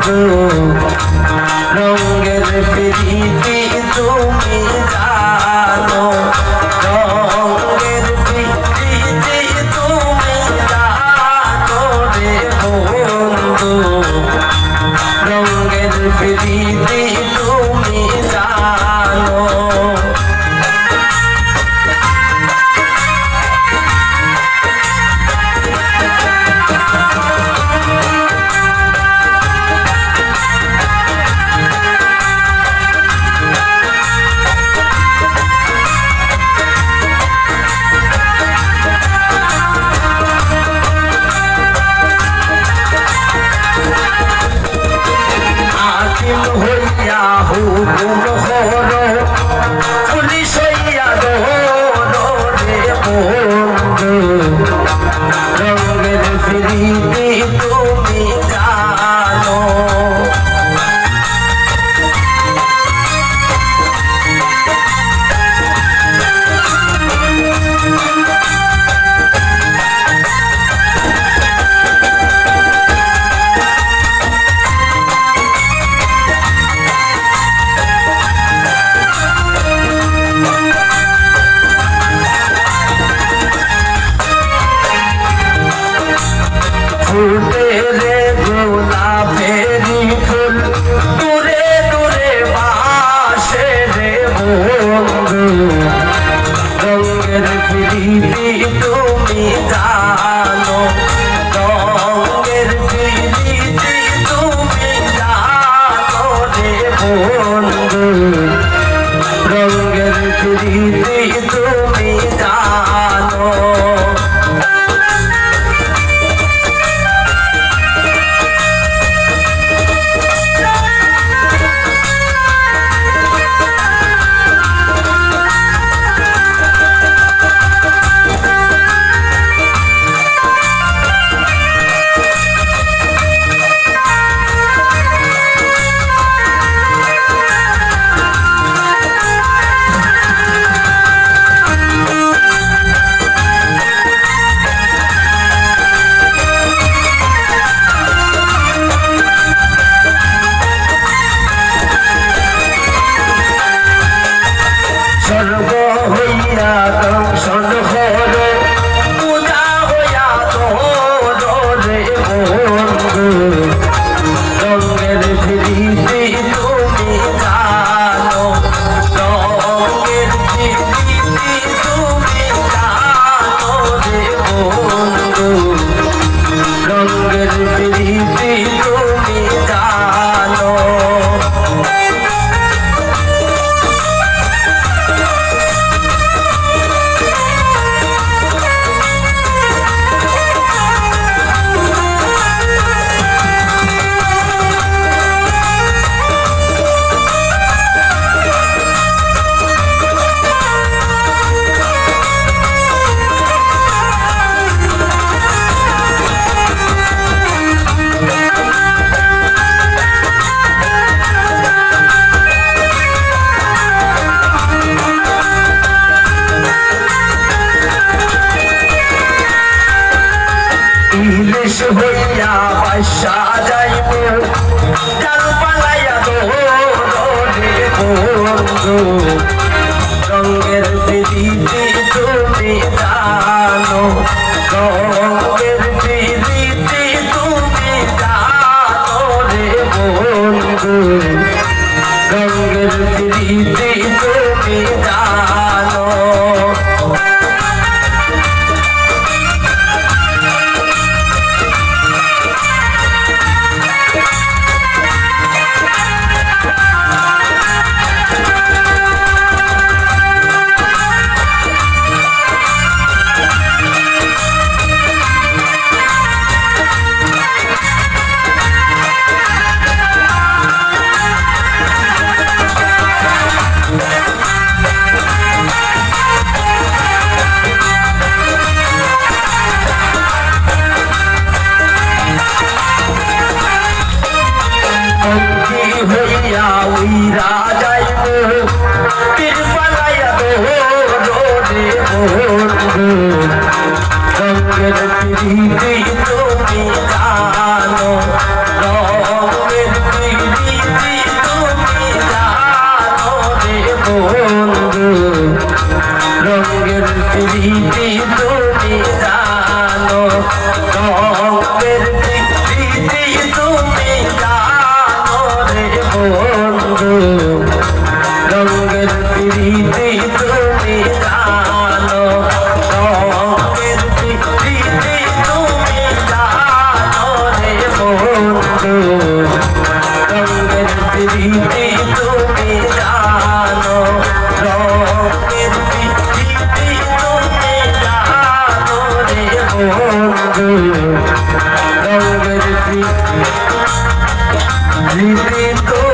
বন্ধু রঙের প্রীতি তুমি জানো রঙের প্রীতি তুমি জানো রে বন্ধু রঙের প্রীতি তুমি জানো হইয়া হুকুম হলো পুলিশ হইয়া দৌড় রে বন্ধু রঙের প্রীতি তুমি জানো ফুটে রে গোলাপেরি ফুল দূরে দূরে বাসে রে বন্ধু রঙের প্রীতি তুমি জানো রঙের প্রীতি তুমি জানো রে বন্ধু রঙের প্রীতি তুমি জানো স্বর্গ হইয়া দংশন হল পূজা হইয়া তোর রে বন্ধু রঙের প্রীতি তুমি জানো রঙের প্রীতি তুমি জানো রে বন্ধু রঙের প্রীতি তুমি জানো ইলিশ হইয়া বাসা যাইব জাল পালাইয়া দৌড়ে বন্ধু রঙের প্রীতি তুমি জানো রঙের প্রীতি তুমি জানো রে বন্ধু রঙের প্রীতি তুমি জানো হইয়া উইরা যাইব তীর পালাইয়া রে বন্ধু রঙের প্রীতি তুমি জানো রঙের বন্ধু রঙের স্মৃতি তো